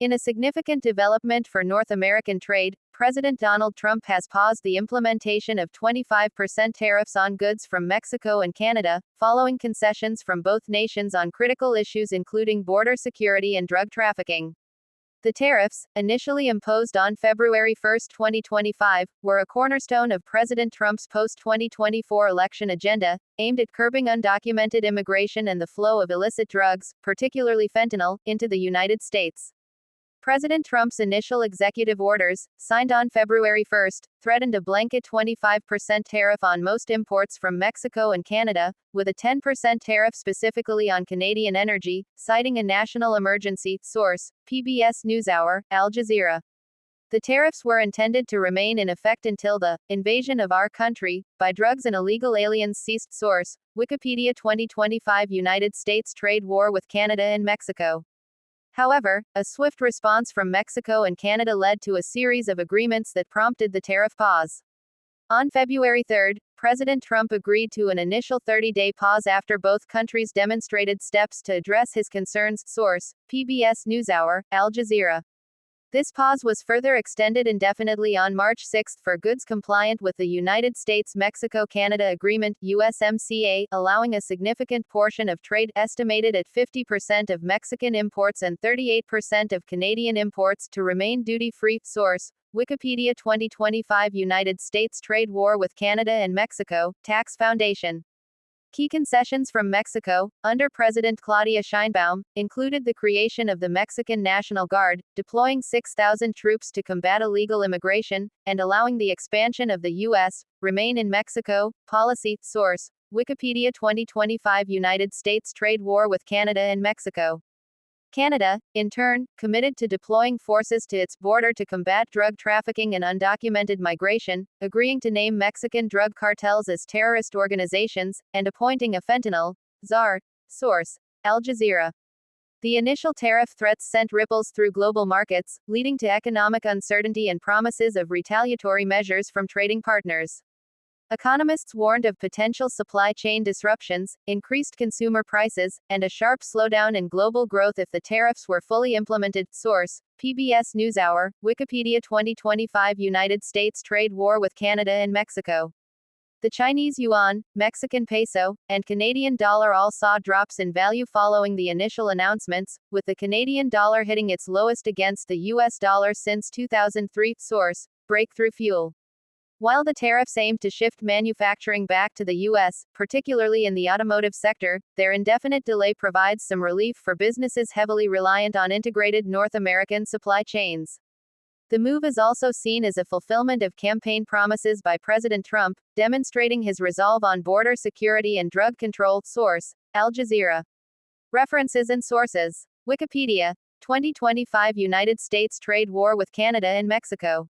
In a significant development for North American trade, President Donald Trump has paused the implementation of 25% tariffs on goods from Mexico and Canada, following concessions from both nations on critical issues including border security and drug trafficking. The tariffs, initially imposed on February 1, 2025, were a cornerstone of President Trump's post-2024 election agenda, aimed at curbing undocumented immigration and the flow of illicit drugs, particularly fentanyl, into the United States. President Trump's initial executive orders, signed on February 1, threatened a blanket 25% tariff on most imports from Mexico and Canada, with a 10% tariff specifically on Canadian energy, citing a national emergency. Source: PBS NewsHour, Al Jazeera. The tariffs were intended to remain in effect until the invasion of our country by drugs and illegal aliens ceased. Source: Wikipedia 2025 United States trade war with Canada and Mexico. However, a swift response from Mexico and Canada led to a series of agreements that prompted the tariff pause. On February 3, President Trump agreed to an initial 30-day pause after both countries demonstrated steps to address his concerns. Source: PBS NewsHour, Al Jazeera. This pause was further extended indefinitely on March 6 for goods compliant with the United States-Mexico-Canada Agreement, USMCA, allowing a significant portion of trade, estimated at 50% of Mexican imports and 38% of Canadian imports, to remain duty-free. Source: Wikipedia 2025 United States trade war with Canada and Mexico, Tax Foundation. Key concessions from Mexico, under President Claudia Sheinbaum, included the creation of the Mexican National Guard, deploying 6,000 troops to combat illegal immigration, and allowing the expansion of the U.S. Remain in Mexico policy. Source: Wikipedia 2025 United States trade war with Canada and Mexico. Canada, in turn, committed to deploying forces to its border to combat drug trafficking and undocumented migration, agreeing to name Mexican drug cartels as terrorist organizations, and appointing a fentanyl czar. Source: Al Jazeera. The initial tariff threats sent ripples through global markets, leading to economic uncertainty and promises of retaliatory measures from trading partners. Economists warned of potential supply chain disruptions, increased consumer prices, and a sharp slowdown in global growth if the tariffs were fully implemented. Source: PBS NewsHour, Wikipedia 2025 United States trade war with Canada and Mexico. The Chinese yuan, Mexican peso, and Canadian dollar all saw drops in value following the initial announcements, with the Canadian dollar hitting its lowest against the US dollar since 2003. Source: Breakthrough Fuel. While the tariffs aim to shift manufacturing back to the U.S., particularly in the automotive sector, their indefinite delay provides some relief for businesses heavily reliant on integrated North American supply chains. The move is also seen as a fulfillment of campaign promises by President Trump, demonstrating his resolve on border security and drug control. Source: Al Jazeera. References and sources: Wikipedia, 2025 United States trade war with Canada and Mexico.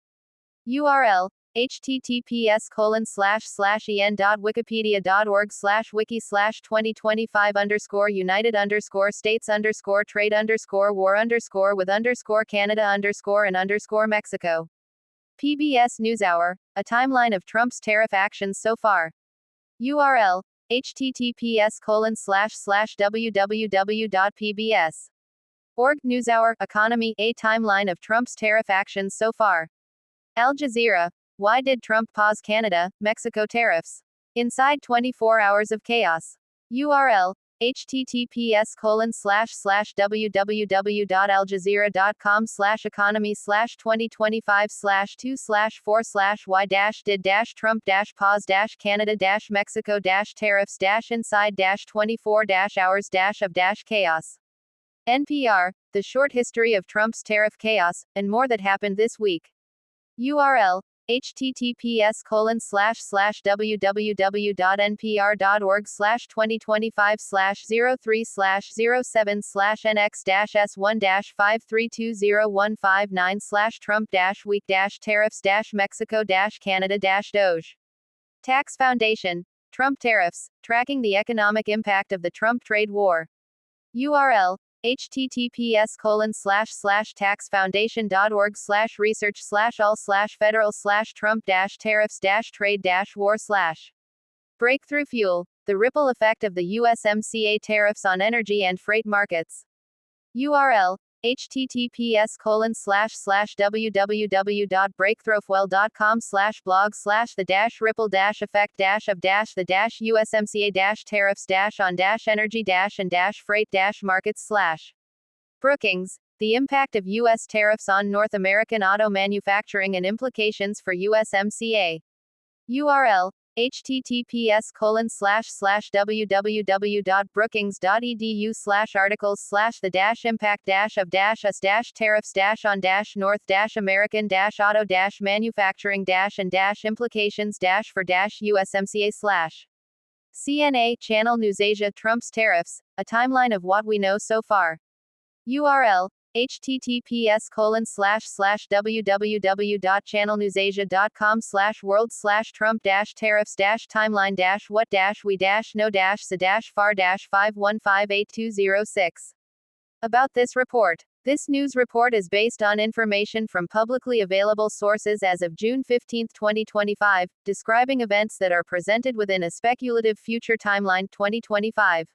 URL: https://en.wikipedia.org/wiki/2025_states_trade_with_Canada_and_Mexico. PBS NewsHour, a timeline of Trump's tariff actions so far. URL: https://www.pbs.org NewsHour Economy, a timeline of Trump's tariff actions so far. Al Jazeera. Why did Trump pause Canada, Mexico tariffs? Inside 24 hours of chaos. URL: https://www.aljazeera.com/economy/2025/2/4/why-did-trump-pause-canada-mexico-tariffs-of-chaos. NPR, the short history of Trump's tariff chaos, and more that happened this week. URL: https://www.npr.org/2025/03/07/NX-1-5320159/Trump-week-tariffs-Mexico-Canada-Doge. Tax Foundation. Trump tariffs, tracking the economic impact of the Trump trade war. URL: https://taxfoundation.org/research/all/federal/trump-tariffs-trade-war/. Breakthrough Fuel, the ripple effect of the USMCA tariffs on energy and freight markets. URL: https://www.breakthroughfuel.com/blog/the-ripple-effect-of-the-US-MCA-tariffs-on-energy-and-freight-markets/. Brookings, the impact of U.S. tariffs on North American auto manufacturing and USMCA. URL https://www.brookings.edu/articles/the-impact-of-the-tariffs-on-north-american-auto-manufacturing-and-implications-for-USMCA/CNA Channel News Asia Trump's tariffs, a timeline of what we know so far. URL https://www.channelnewsasia.com/world/trump-tariffs-timeline-what-we-know-5158206. About this report. This news report is based on information from publicly available sources as of June 15, 2025, describing events that are presented within a speculative future timeline 2025.